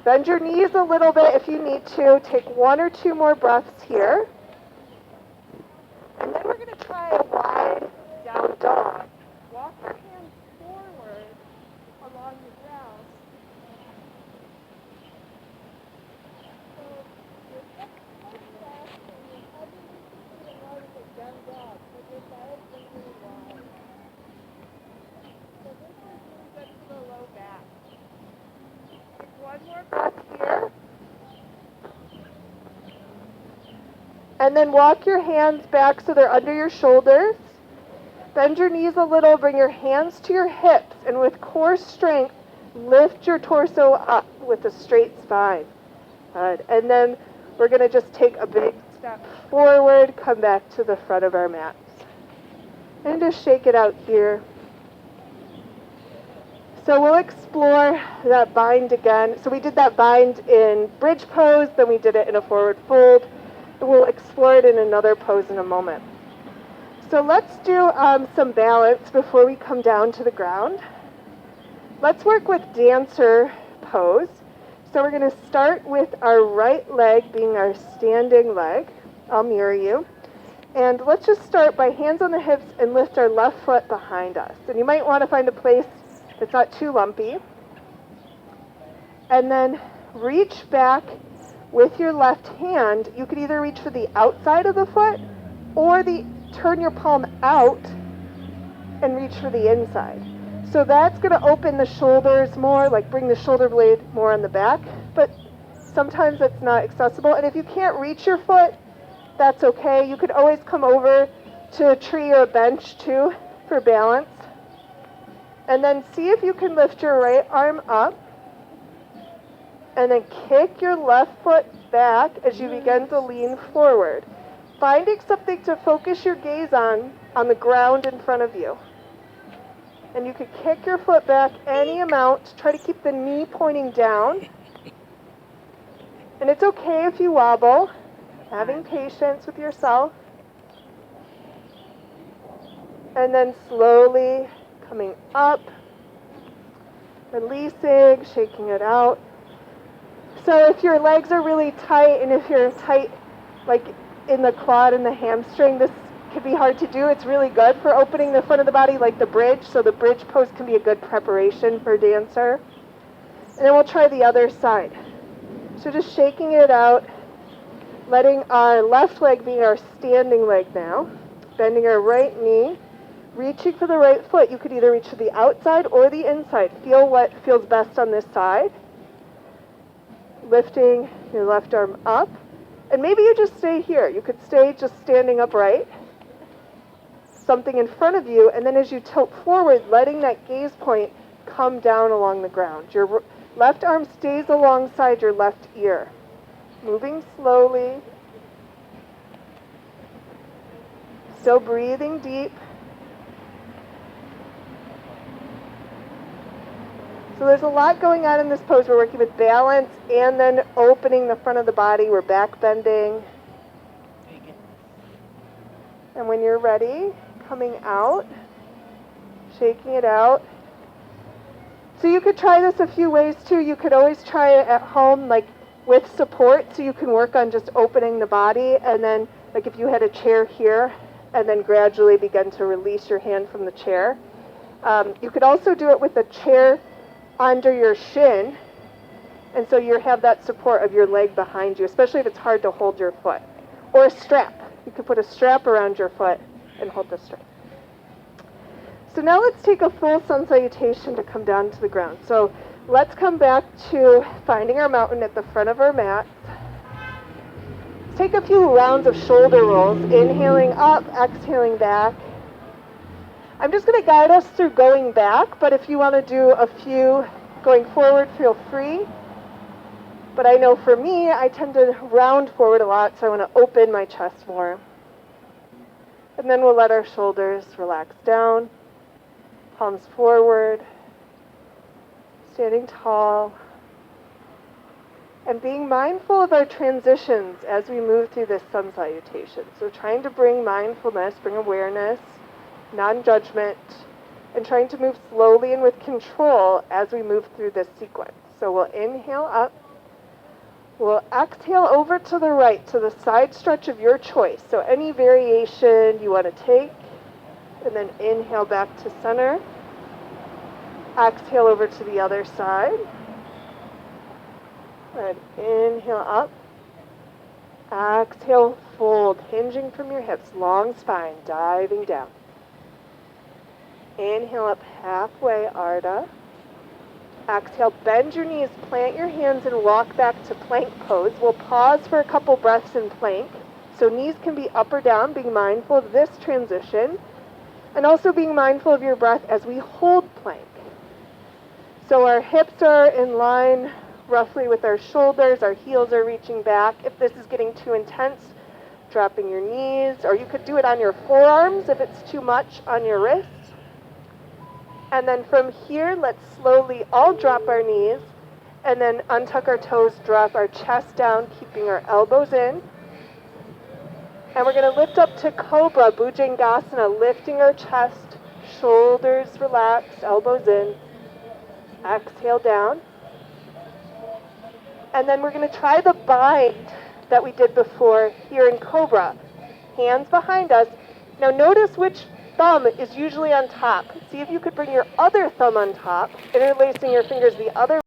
Bend your knees a little bit if you need to. Take 1 or 2 more breaths here. And then we're going to try a wide down dog. Walk your hands forward along the ground. So your hips come back and your head is to the right of the down dog. So your thighs are really wide. So this is really good for the low back. Take 1 more breath here. And then walk your hands back so they're under your shoulders. Bend your knees a little, bring your hands to your hips, and with core strength, lift your torso up with a straight spine. Good. And then we're going to just take a big step forward, come back to the front of our mats. And just shake it out here. So we'll explore that bind again. So we did that bind in bridge pose, then we did it in a forward fold. We'll explore it in another pose in a moment. So let's do some balance before we come down to the ground. Let's work with dancer pose. So we're going to start with our right leg being our standing leg. I'll mirror you. And let's just start by hands on the hips and lift our left foot behind us. And you might want to find a place that's not too lumpy. And then reach back with your left hand. You could either reach for the outside of the foot or turn your palm out and reach for the inside. So that's going to open the shoulders more, like bring the shoulder blade more on the back, but sometimes that's not accessible. And if you can't reach your foot, that's okay. You could always come over to a tree or a bench too for balance. And then see if you can lift your right arm up and then kick your left foot back as you begin to lean forward. Finding something to focus your gaze on the ground in front of you. And you could kick your foot back any amount. Try to keep the knee pointing down. And it's okay if you wobble. Having patience with yourself. And then slowly coming up. Releasing, shaking it out. So if your legs are really tight, and if you're tight like in the quad and the hamstring, this can be hard to do. It's really good for opening the front of the body like the bridge. So the bridge pose can be a good preparation for a dancer. And then we'll try the other side. So just shaking it out, letting our left leg be our standing leg now. Bending our right knee, reaching for the right foot. You could either reach for the outside or the inside. Feel what feels best on this side. Lifting your left arm up. And maybe you just stay here. You could stay just standing upright. Something in front of you, and then as you tilt forward, letting that gaze point come down along the ground. Your left arm stays alongside your left ear. Moving slowly. Still breathing deep. So there's a lot going on in this pose. We're working with balance and then opening the front of the body. We're back bending. And when you're ready, coming out, shaking it out. So you could try this a few ways too. You could always try it at home, like with support, so you can work on just opening the body, and then like if you had a chair here, and then gradually begin to release your hand from the chair. You could also do it with a chair under your shin, and so you have that support of your leg behind you, especially if it's hard to hold your foot. Or a strap. You could put a strap around your foot and hold the strap. So now let's take a full sun salutation to come down to the ground. So let's come back to finding our mountain at the front of our mat. Let's take a few rounds of shoulder rolls, inhaling up, exhaling back. I'm just going to guide us through going back, but if you want to do a few going forward, feel free. But I know for me, I tend to round forward a lot, so I want to open my chest more. And then we'll let our shoulders relax down, palms forward, standing tall, and being mindful of our transitions as we move through this sun salutation. So trying to bring mindfulness, bring awareness, non-judgment, and trying to move slowly and with control as we move through this sequence. So we'll inhale up, We'll exhale over to the right, to the side stretch of your choice. So any variation you want to take, and then inhale back to center. Exhale over to the other side. And inhale up. Exhale, fold, hinging from your hips, long spine, diving down. Inhale up halfway, Ardha. Exhale, bend your knees, plant your hands, and walk back to plank pose. We'll pause for a couple breaths in plank. So knees can be up or down, being mindful of this transition, and also being mindful of your breath as we hold plank. So our hips are in line roughly with our shoulders, our heels are reaching back. If this is getting too intense, dropping your knees, or you could do it on your forearms if it's too much on your wrists. And then from here, let's slowly all drop our knees and then untuck our toes, drop our chest down, keeping our elbows in. And we're going to lift up to Cobra, Bhujangasana, lifting our chest, shoulders relaxed, elbows in. Exhale down. And then we're going to try the bind that we did before here in Cobra. Hands behind us. Now notice which thumb is usually on top. See if you could bring your other thumb on top, interlacing your fingers the other